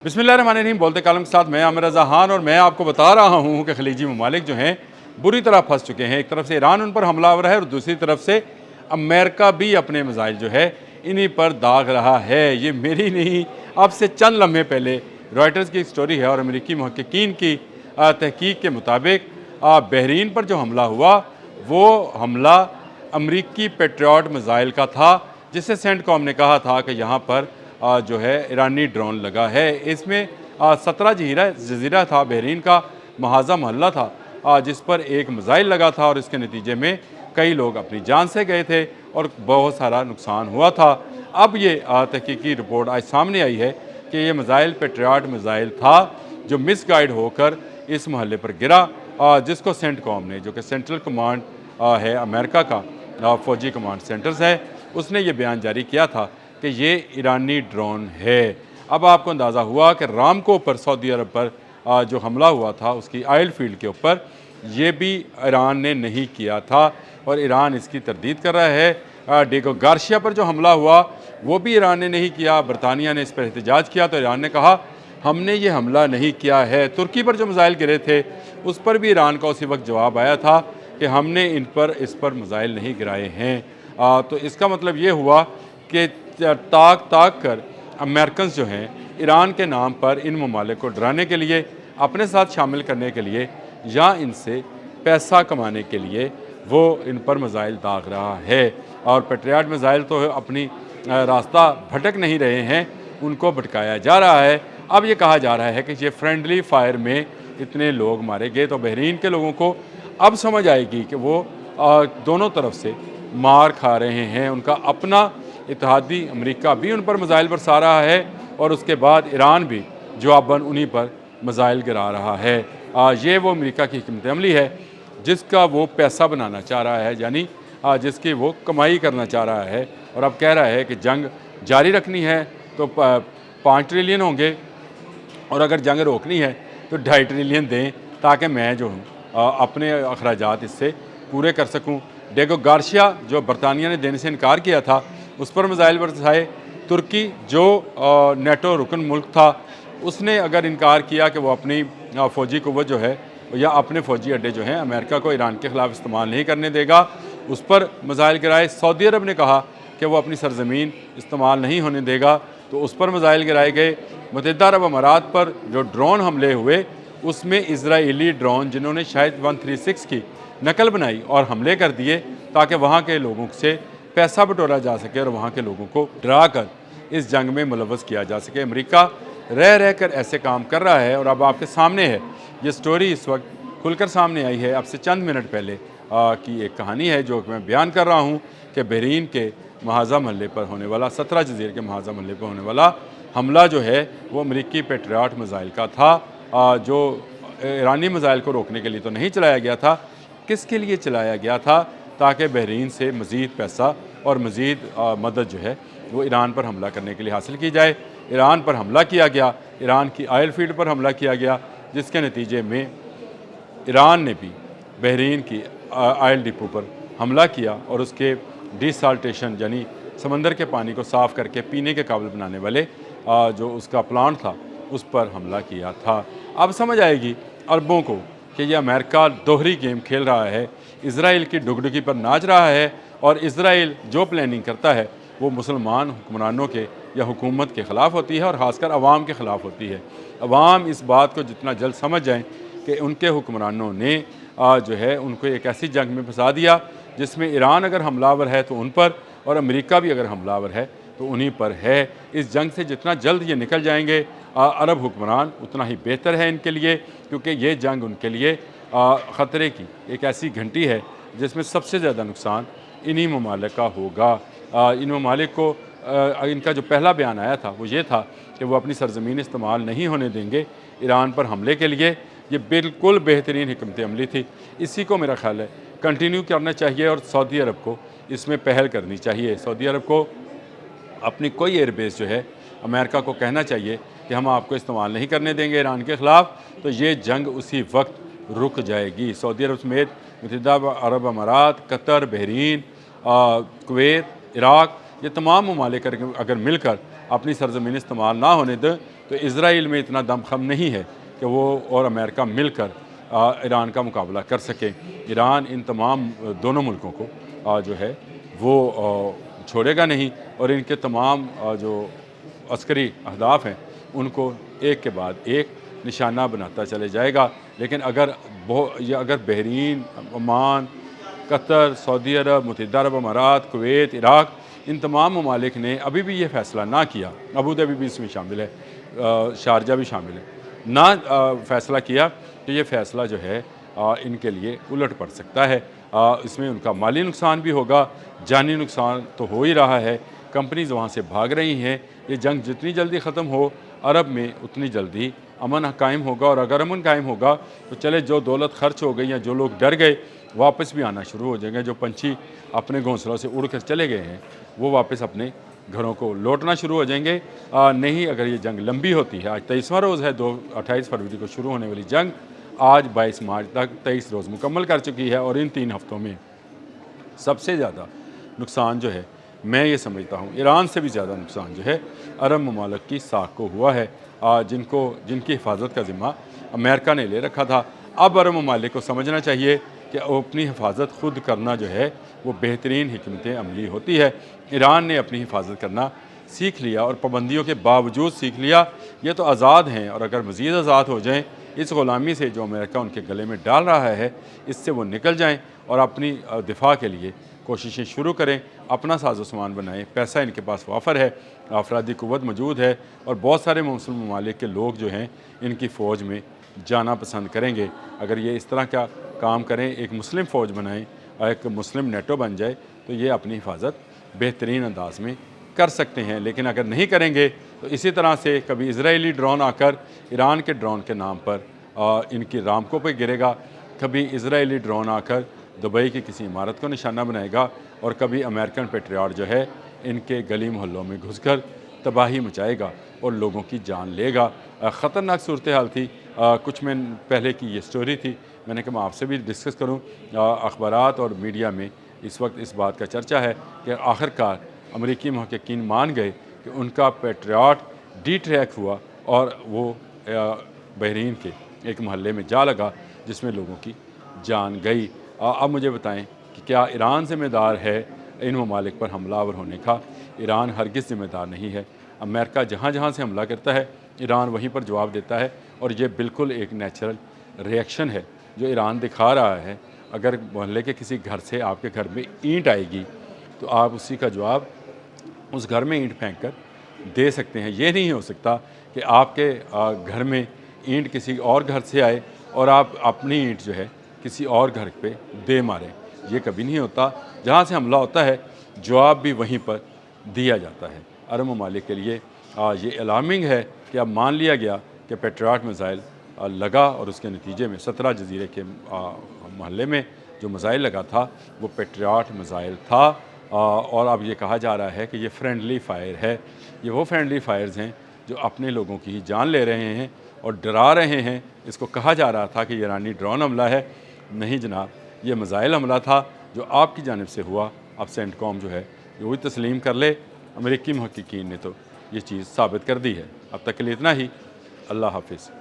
बिस्मिल्लाहिर्रहमानिर्रहीम। बोलते कालम के साथ मैं आमिर रज़ा खान और मैं आपको बता रहा हूँ कि खलीजी ममालिक जो हैं बुरी तरह फंस चुके हैं। एक तरफ से ईरान उन पर हमलावर है और दूसरी तरफ से अमेरिका भी अपने मिसाइल जो है इन्हीं पर दाग रहा है। ये मेरी नहीं, अब से चंद लम्हे पहले रॉयटर्स की एक स्टोरी है और अमेरिकी मुहक्किकीन की तहकीक के मुताबिक बहरीन पर जो हमला हुआ वो हमला अमरीकी पेट्रियट मिसाइल का था, जिसे सेंटकॉम ने कहा था कि यहाँ पर जो है ईरानी ड्रोन लगा है। इसमें 17 जजीरा था, बहरीन का महाजा मोहल्ला था, जिस पर एक मिसाइल लगा था और इसके नतीजे में कई लोग अपनी जान से गए थे और बहुत सारा नुकसान हुआ था। अब ये तहकीकी रिपोर्ट आज सामने आई है कि ये मिसाइल पेट्रियट मिसाइल था जो मिसगाइड होकर इस मोहल्ले पर गिरा, जिसको सेंटकॉम ने, जो कि सेंट्रल कमांड है अमेरिका का फ़ौजी कमांड सेंटर्स है, उसने ये बयान जारी किया था कि ये ईरानी ड्रोन है। अब आपको अंदाज़ा हुआ कि रामको पर, सऊदी अरब पर जो हमला हुआ था उसकी आयल फील्ड के ऊपर, ये भी ईरान ने नहीं किया था और ईरान इसकी तरदीद कर रहा है। डिएगो गार्सिया पर जो हमला हुआ वो भी ईरान ने नहीं किया। बरतानिया ने इस पर एहतजाज किया तो ईरान ने कहा हमने ये हमला नहीं किया है। तुर्की पर जो मिसाइल गिरे थे उस पर भी ईरान का उसी वक्त जवाब आया था कि हमने इस पर मिसाइल नहीं गिराए हैं। तो इसका मतलब ये हुआ कि ताक ताक कर अमेरिकन जो हैं ईरान के नाम पर इन ममालिक को डराने के लिए, अपने साथ शामिल करने के लिए या इनसे पैसा कमाने के लिए वो इन पर मिसाइल दाग रहा है। और पेट्रियट मिसाइल तो अपनी रास्ता भटक नहीं रहे हैं, उनको भटकाया जा रहा है। अब ये कहा जा रहा है कि ये फ्रेंडली फायर में इतने लोग मारे गए, तो बहरीन के लोगों को अब समझ आएगी कि वो दोनों तरफ से मार खा रहे हैं। उनका अपना इत्तेहादी अमेरिका भी उन पर मिसाइल बरसा रहा है और उसके बाद ईरान भी जवाबन उन्हीं पर मिसाइल गिरा रहा है। ये वो अमेरिका की हिकमत अमली है जिसका वो पैसा बनाना चाह रहा है, यानी जिसकी वो कमाई करना चाह रहा है। और अब कह रहा है कि जंग जारी रखनी है तो 5 ट्रिलियन होंगे और अगर जंग रोकनी है तो 2.5 ट्रिलियन दें ताकि मैं जो हूँ अपने अखराजात इससे पूरे कर सकूँ। डिएगो गार्सिया जो बरतानिया ने देने से इनकार किया था उस पर मिसाइल बरसाए। तुर्की जो नेटो रुकन मुल्क था उसने अगर इनकार किया कि वो अपनी फ़ौजी क़ुव्वत जो है या अपने फ़ौजी अड्डे जो हैं अमेरिका को ईरान के ख़िलाफ़ इस्तेमाल नहीं करने देगा, उस पर मिसाइल गिराए। सऊदी अरब ने कहा कि वो अपनी सरज़मीन इस्तेमाल नहीं होने देगा, तो उस पर मिसाइल गिराए गए। मुत्तहिदा अरब अमारात पर जो ड्रोन हमले हुए उसमें इजराइली ड्रोन जिन्होंने शायद 136 की नकल बनाई और हमले कर दिए ताकि वहाँ के लोगों से पैसा बटोरा जा सके और वहाँ के लोगों को डरा कर इस जंग में मुलव्वस किया जा सके। अमेरिका रह रह कर ऐसे काम कर रहा है और अब आपके सामने है ये स्टोरी, इस वक्त खुलकर सामने आई है। अब से चंद मिनट पहले की एक कहानी है जो मैं बयान कर रहा हूँ कि बहरीन के महाजा महल्ले पर होने वाला, 17 जजीरे के महाजा महल्ले पर होने वाला हमला जो है वो अमरीकी पेट्रियट मिसाइल का था, जो ईरानी मिसाइल को रोकने के लिए तो नहीं चलाया गया था। किसके लिए चलाया गया था? ताकि बहरीन से मज़ीद पैसा और मज़ीद मदद जो है वो ईरान पर हमला करने के लिए हासिल की जाए। ईरान पर हमला किया गया, ईरान की आयल फील्ड पर हमला किया गया, जिसके नतीजे में ईरान ने भी बहरीन की आयल डिपो पर हमला किया और उसके डिसाल्टेशन यानी समंदर के पानी को साफ़ करके पीने के काबिल बनाने वाले जो उसका प्लांट था उस पर हमला किया था। अब समझ आएगी अरबों को कि यह अमेरिका दोहरी गेम खेल रहा है, इजराइल की डुगडुगी पर नाच रहा है और इजराइल जो प्लानिंग करता है वो मुसलमान हुक्मरानों के या हुकूमत के ख़िलाफ़ होती है और ख़ासकर अवाम के ख़िलाफ़ होती है। अवाम इस बात को जितना जल्द समझ जाएँ कि उनके हुक्मरानों ने जो है उनको एक ऐसी जंग में फंसा दिया जिसमें ईरान अगर हमलावर है तो उन पर और अमेरिका भी अगर हमलावर है तो उन्हीं पर है। इस जंग से जितना जल्द ये निकल जाएंगे अरब हुक्मरान उतना ही बेहतर है इनके लिए, क्योंकि ये जंग उनके लिए ख़तरे की एक ऐसी घंटी है जिसमें सबसे ज़्यादा नुकसान इन्हीं ममालिक का होगा। इन ममालिक को इनका जो पहला बयान आया था वो ये था कि वो अपनी सरज़मीन इस्तेमाल नहीं होने देंगे ईरान पर हमले के लिए। ये बिल्कुल बेहतरीन हिकमत अमली थी, इसी को मेरा ख्याल है कंटिन्यू करना चाहिए और सऊदी अरब को इसमें पहल करनी चाहिए। सऊदी अरब को अपनी कोई एयरबेस जो है अमेरिका को कहना चाहिए कि हम आपको इस्तेमाल नहीं करने देंगे ईरान के ख़िलाफ़, तो ये जंग उसी वक्त रुक जाएगी। सऊदी अरब समेत मुत्तहिदा अरब अमारात, कतर, बहरीन, कुवैत, इराक़, ये तमाम ममालिक अगर मिलकर अपनी सरज़मीन इस्तेमाल ना होने दें तो इसराइल में इतना दमखम नहीं है कि वो और अमेरिका मिलकर ईरान का मुकाबला कर सके। ईरान इन तमाम दोनों मुल्कों को जो है वो छोड़ेगा नहीं और इनके तमाम जो अस्करी अहदाफ हैं उनको एक के बाद एक निशाना बनाता चले जाएगा। लेकिन अगर बहरीन, ओमान, कतर, सऊदी अरब, मुत्तहिदा अरब अमारात, कुवैत, इराक़, इन तमाम ममालिक ने अभी भी ये फ़ैसला ना किया, अबू धाबी भी इसमें शामिल है, शारजा भी शामिल है, ना फ़ैसला किया तो ये फ़ैसला जो है इनके लिए उलट पड़ सकता है। इसमें उनका माली नुकसान भी होगा, जानी नुकसान तो हो ही रहा है, कंपनीज़ वहाँ से भाग रही हैं। ये जंग जितनी जल्दी ख़त्म हो अरब में उतनी जल्दी अमन कायम होगा, और अगर अमन कायम होगा तो चले जो दौलत खर्च हो गई या जो लोग डर गए वापस भी आना शुरू हो जाएंगे। जो पंछी अपने घोंसलों से उड़ कर चले गए हैं वो वापस अपने घरों को लौटना शुरू हो जाएंगे। नहीं, अगर ये जंग लंबी होती है, आज 23वां रोज़ है, 28 फरवरी को शुरू होने वाली जंग आज 22 मार्च तक 23 रोज़ मुकम्मल कर चुकी है, और इन 3 हफ्तों में सबसे ज़्यादा नुकसान जो है मैं ये समझता हूँ ईरान से भी ज़्यादा नुकसान जो है अरब ममालिक की साख को हुआ है, जिनकी हिफाजत का ज़िम्मा अमेरिका ने ले रखा था। अब अरब ममालिक को समझना चाहिए कि अपनी हिफाजत खुद करना जो है वो बेहतरीन हिकमत अमली होती है। ईरान ने अपनी हिफाजत करना सीख लिया और पाबंदियों के बावजूद सीख लिया। ये तो आज़ाद हैं, और अगर मज़ीद आज़ाद हो जाएँ इस ग़ुलामी से जो अमेरिका उनके गले में डाल रहा है, इससे वो निकल जाएँ और अपनी दिफा के लिए कोशिशें शुरू करें, अपना साजो सामान बनाएं। पैसा इनके पास वाफर है, अफरादी क़ुव्वत मौजूद है, और बहुत सारे मुस्लिम ममालिक के लोग जो हैं इनकी फ़ौज में जाना पसंद करेंगे। अगर ये इस तरह का काम करें, एक मुस्लिम फ़ौज बनाएं और एक मुस्लिम नेटो बन जाए, तो ये अपनी हिफाजत बेहतरीन अंदाज में कर सकते हैं। लेकिन अगर नहीं करेंगे तो इसी तरह से कभी इजरायली ड्रोन आकर ईरान के ड्रोन के नाम पर इनकी रामकों पर गिरेगा, कभी इजरायली ड्रोन आकर दुबई की किसी इमारत को निशाना बनाएगा, और कभी अमेरिकन पेट्रियाट जो है इनके गली मोहल्लों में घुसकर तबाही मचाएगा और लोगों की जान लेगा। ख़तरनाक सूरत हाल थी। कुछ दिन पहले की ये स्टोरी थी, मैंने कहा मैं आपसे भी डिस्कस करूं। अखबारात और मीडिया में इस वक्त इस बात का चर्चा है कि आखिरकार अमरीकी महक़क़ीन मान गए कि उनका पेट्रियाट डी ट्रैक हुआ और वो बहरीन के एक महल्ले में जा लगा जिसमें लोगों की जान गई। अब मुझे बताएं कि क्या ईरान ज़िम्मेदार है इन ममालिक पर हमलावर होने का? ईरान हरगिज़ ज़िम्मेदार नहीं है। अमेरिका जहाँ जहाँ से हमला करता है ईरान वहीं पर जवाब देता है, और ये बिल्कुल एक नेचुरल रिएक्शन है जो ईरान दिखा रहा है। अगर मोहल्ले के किसी घर से आपके घर में ईंट आएगी तो आप उसी का जवाब उस घर में ईंट फेंक कर दे सकते हैं। ये नहीं हो सकता कि आपके घर में ईंट किसी और घर से आए और आप अपनी ईंट जो है किसी और घर पे दे मारें। ये कभी नहीं होता। जहाँ से हमला होता है जवाब भी वहीं पर दिया जाता है। अरब ममालिक के लिए ये अलार्मिंग है कि अब मान लिया गया कि पेट्रियाट मिसाइल लगा, और उसके नतीजे में 17 जजीरे के महल्ले में जो मिसाइल लगा था वो पेट्रियाट मिसाइल था। और अब ये कहा जा रहा है कि ये फ्रेंडली फायर है। ये वो फ्रेंडली फायर्स हैं जो अपने लोगों की ही जान ले रहे हैं और डरा रहे हैं। इसको कहा जा रहा था कि ईरानी ड्रोन हमला है, नहीं जनाब, ये मिसाइल हमला था जो आपकी जानिब से हुआ। अब सेंटकॉम जो है वो भी तस्लीम कर ले। अमेरिकी महक़क़ीन ने तो ये चीज़ साबित कर दी है। अब तक के लिए इतना ही। अल्लाह हाफिज़।